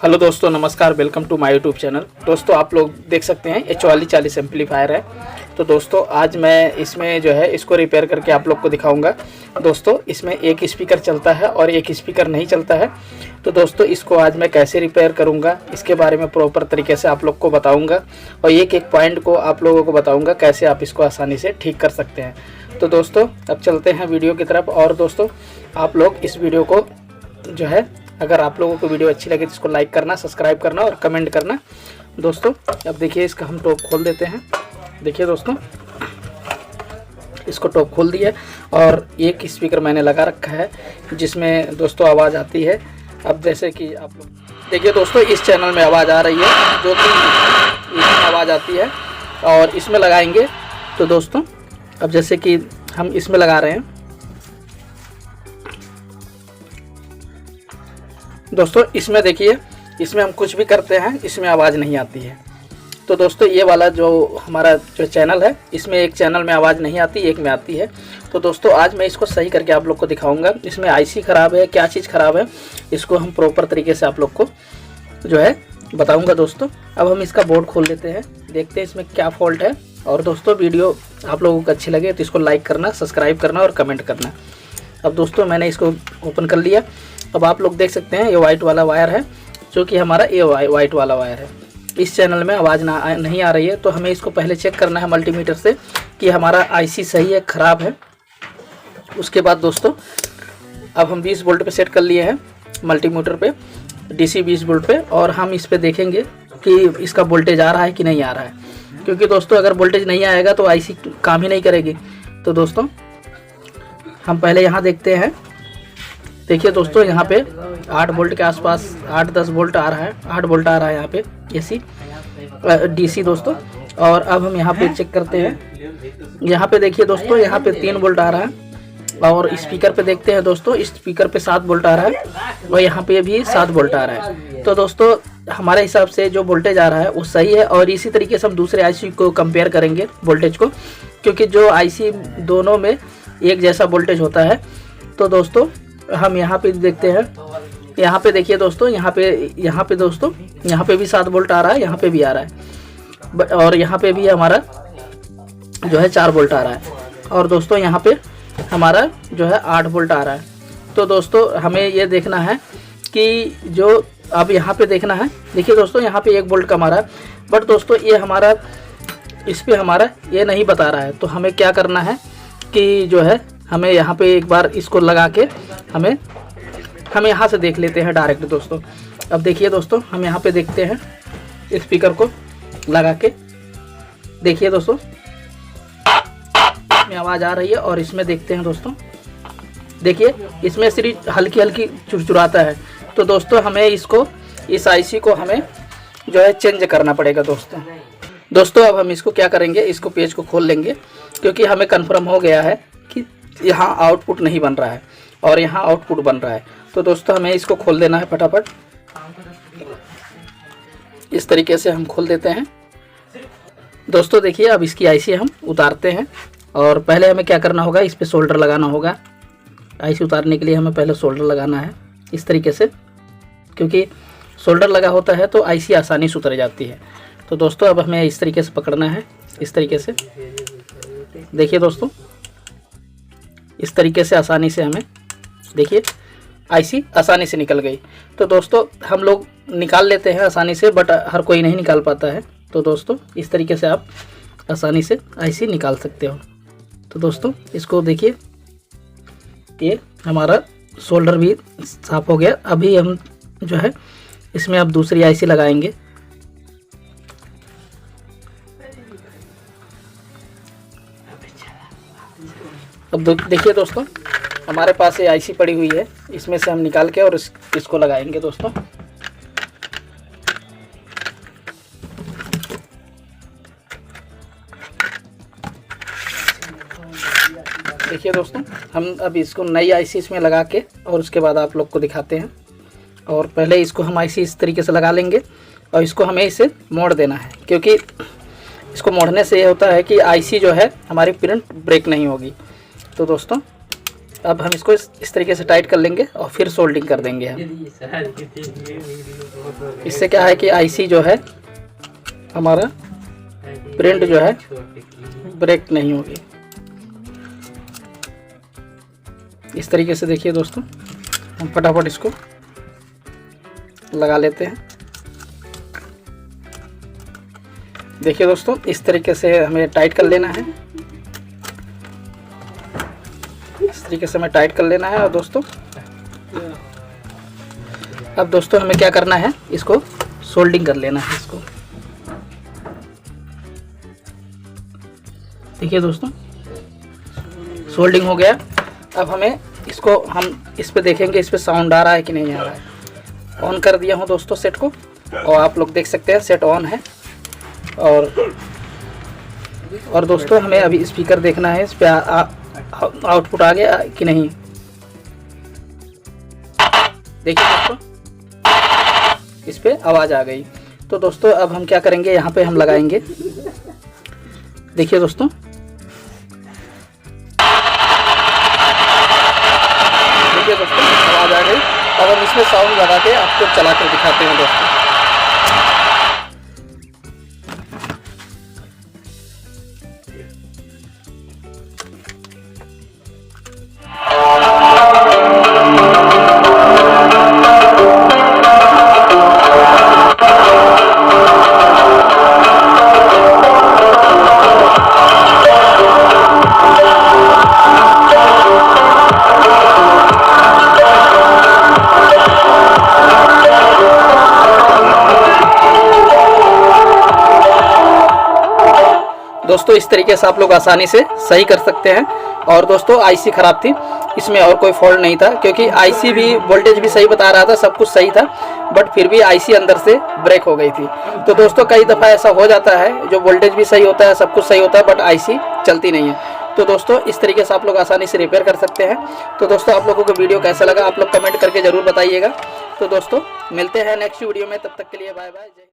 Hello दोस्तों, नमस्कार। Welcome to my YouTube channel. दोस्तों, आप लोग देख सकते हैं H40 एम्पलीफायर है। तो दोस्तों, आज मैं इसमें जो है इसको रिपेयर करके आप लोग को दिखाऊंगा। दोस्तों, इसमें एक स्पीकर चलता है और एक स्पीकर नहीं चलता है। तो दोस्तों, इसको आज मैं कैसे रिपेयर करूंगा, इसके बारे में प्रॉपर तरीके से आप लोग को बताऊँगा और एक एक पॉइंट को आप लोगों को बताऊँगा कैसे आप इसको आसानी से ठीक कर सकते हैं। तो दोस्तों, अब चलते हैं वीडियो की तरफ। और दोस्तों, आप लोग इस वीडियो को जो है, अगर आप लोगों को वीडियो अच्छी लगे तो इसको लाइक करना, सब्सक्राइब करना और कमेंट करना। दोस्तों, अब देखिए इसका हम टॉप खोल देते हैं। देखिए दोस्तों, इसको टॉप खोल दिया और एक स्पीकर मैंने लगा रखा है जिसमें दोस्तों आवाज़ आती है। अब जैसे कि आप लोग देखिए दोस्तों, इस चैनल में आवाज़ आ रही है, जो कि इसमें आवाज़ आती है और इसमें लगाएंगे। तो दोस्तों, अब जैसे कि हम इसमें लगा रहे हैं दोस्तों, इसमें देखिए, इसमें हम कुछ भी करते हैं इसमें आवाज़ नहीं आती है। तो दोस्तों, ये वाला जो हमारा जो चैनल है, इसमें एक चैनल में आवाज़ नहीं आती, एक में आती है। तो दोस्तों, आज मैं इसको सही करके आप लोग को दिखाऊंगा। इसमें आईसी ख़राब है, क्या चीज़ ख़राब है, इसको हम प्रॉपर तरीके से आप लोग को जो है बताऊँगा। दोस्तों, अब हम इसका बोर्ड खोल लेते हैं, देखते हैं इसमें क्या फॉल्ट है। और दोस्तों, वीडियो आप लोगों को अच्छी लगे तो इसको लाइक करना, सब्सक्राइब करना और कमेंट करना। अब दोस्तों, मैंने इसको ओपन कर लिया। अब आप लोग देख सकते हैं ये वाइट वाला वायर है, जो कि हमारा ये वाइट वाला वायर है। इस चैनल में आवाज़ नहीं आ रही है, तो हमें इसको पहले चेक करना है मल्टीमीटर से कि हमारा आईसी सही है, ख़राब है। उसके बाद दोस्तों, अब हम 20 वोल्ट पे सेट कर लिए हैं मल्टीमीटर पे, डीसी 20 वोल्ट पे। और हम इस पे देखेंगे कि इसका वोल्टेज आ रहा है कि नहीं आ रहा है, क्योंकि दोस्तों अगर वोल्टेज नहीं आएगा तो आईसी काम ही नहीं करेगी। तो दोस्तों, हम पहले यहाँ देखते हैं। देखिए दोस्तों, यहाँ पे 8 वोल्ट के आसपास 8-10 वोल्ट आ रहा है, 8 वोल्ट आ रहा है यहाँ पे एसी डीसी दोस्तों। और अब हम यहाँ पे चेक करते हैं। यहाँ पे देखिए दोस्तों, यहाँ पे 3 वोल्ट आ रहा है। और स्पीकर पे देखते हैं दोस्तों, स्पीकर पे 7 वोल्ट आ रहा है और यहाँ पे भी 7 वोल्ट आ रहा है। तो दोस्तों, हमारे हिसाब से जो वोल्टेज आ रहा है वो सही है। और इसी तरीके से हम दूसरे आईसी को कंपेयर करेंगे वोल्टेज को, क्योंकि जो आईसी दोनों में एक जैसा वोल्टेज होता है। तो दोस्तों, हम यहाँ पे देखते हैं। यहाँ पे देखिए दोस्तों, यहाँ पे दोस्तों, यहाँ पे भी 7 वोल्ट आ रहा है, यहाँ पे भी आ रहा है। और यहाँ पे भी हमारा जो है 4 वोल्ट आ रहा है। और दोस्तों, यहाँ पे हमारा जो है 8 वोल्ट आ रहा है। तो दोस्तों, हमें ये देखना है कि जो अब यहाँ पे देखना है। देखिए दोस्तों, यहाँ पे 1 वोल्ट कम आ रहा है, बट दोस्तों ये हमारा इस पे हमारा ये नहीं बता रहा है। तो हमें क्या करना है कि जो है हमें यहाँ पे एक बार इसको लगा के हम यहाँ से देख लेते हैं डायरेक्ट दोस्तों। अब देखिए दोस्तों, हम यहाँ पे देखते हैं स्पीकर को लगा के। देखिए दोस्तों, इसमें आवाज़ आ रही है और इसमें देखते हैं दोस्तों, देखिए इसमें सिर्फ हल्की हल्की चुरचुराता है। तो दोस्तों, हमें इसको, इस आईसी को हमें जो है चेंज करना पड़ेगा दोस्तों। अब हम इसको क्या करेंगे, इसको पेज को खोल लेंगे, क्योंकि हमें कन्फर्म हो गया है कि यहाँ आउटपुट नहीं बन रहा है और यहाँ आउटपुट बन रहा है। तो दोस्तों, हमें इसको खोल देना है फटाफट। इस तरीके से हम खोल देते हैं दोस्तों। देखिए, अब इसकी आईसी हम उतारते हैं। और पहले हमें क्या करना होगा, इस पे सोल्डर लगाना होगा। आईसी उतारने के लिए हमें पहले सोल्डर लगाना है इस तरीके से, क्योंकि सोल्डर लगा होता है तो आईसी आसानी से उतर जाती है। तो दोस्तों, अब हमें इस तरीके से पकड़ना है, इस तरीके से। देखिए दोस्तों, इस तरीके से आसानी से हमें, देखिए आईसी आसानी से निकल गई। तो दोस्तों, हम लोग निकाल लेते हैं आसानी से, बट हर कोई नहीं निकाल पाता है। तो दोस्तों, इस तरीके से आप आसानी से आईसी निकाल सकते हो। तो दोस्तों, इसको देखिए, ये हमारा सोल्डर भी साफ हो गया। अभी हम जो है इसमें अब दूसरी आईसी लगाएंगे। अब देखिए दोस्तों, हमारे पास ये आईसी पड़ी हुई है, इसमें से हम निकाल के और इसको लगाएंगे दोस्तों। देखिए दोस्तों, हम अब इसको नई आईसी इसमें लगा के और उसके बाद आप लोग को दिखाते हैं। और पहले इसको हम आईसी इस तरीके से लगा लेंगे और इसको हमें इसे मोड़ देना है, क्योंकि इसको मोड़ने से ये होता है कि आईसी जो है हमारी प्रिंट ब्रेक नहीं होगी। तो दोस्तों, अब हम इसको इस तरीके से टाइट कर लेंगे और फिर सोल्डिंग कर देंगे हम। इससे क्या है कि आईसी जो है हमारा प्रिंट जो है ब्रेक नहीं होगी। इस तरीके से देखिए दोस्तों, हम फटाफट इसको लगा लेते हैं। देखिए दोस्तों, इस तरीके से हमें टाइट कर लेना है। इस तरीके से हमें टाइट कर लेना है। और दोस्तों अब दोस्तों हमें क्या करना है, इसको सोल्डिंग कर लेना है इसको। देखिए दोस्तों, सोल्डिंग हो गया। अब हमें इसको हम इस पे देखेंगे, इस पे साउंड आ रहा है कि नहीं आ रहा है। ऑन कर दिया हूँ दोस्तों सेट को, और आप लोग देख सकते हैं सेट ऑन है। और दोस्तों हमें अभी स्पीकर देखना है, इस पे आउटपुट आ गया कि नहीं। देखिए दोस्तों, इस पे आवाज़ आ गई। तो दोस्तों अब हम क्या करेंगे, यहाँ पे हम लगाएंगे। देखिए दोस्तों, आवाज़ आ गई। अब हम इसमें साउंड लगा के आपको चला कर दिखाते हैं दोस्तों। दोस्तों इस तरीके से आप लोग आसानी से सही कर सकते हैं। और दोस्तों आईसी ख़राब थी, इसमें और कोई फॉल्ट नहीं था, क्योंकि आईसी भी वोल्टेज भी सही बता रहा था, सब कुछ सही था, बट फिर भी आईसी अंदर से ब्रेक हो गई थी। तो दोस्तों कई दफ़ा ऐसा हो जाता है, जो वोल्टेज भी सही होता है, सब कुछ सही होता है, बट आईसी चलती नहीं है। तो दोस्तों इस तरीके से आप लोग आसानी से रिपेयर कर सकते हैं। तो दोस्तों आप लोगों को वीडियो कैसा लगा, आप लोग कमेंट करके ज़रूर बताइएगा। तो दोस्तों मिलते हैं नेक्स्ट वीडियो में, तब तक के लिए बाय बाय।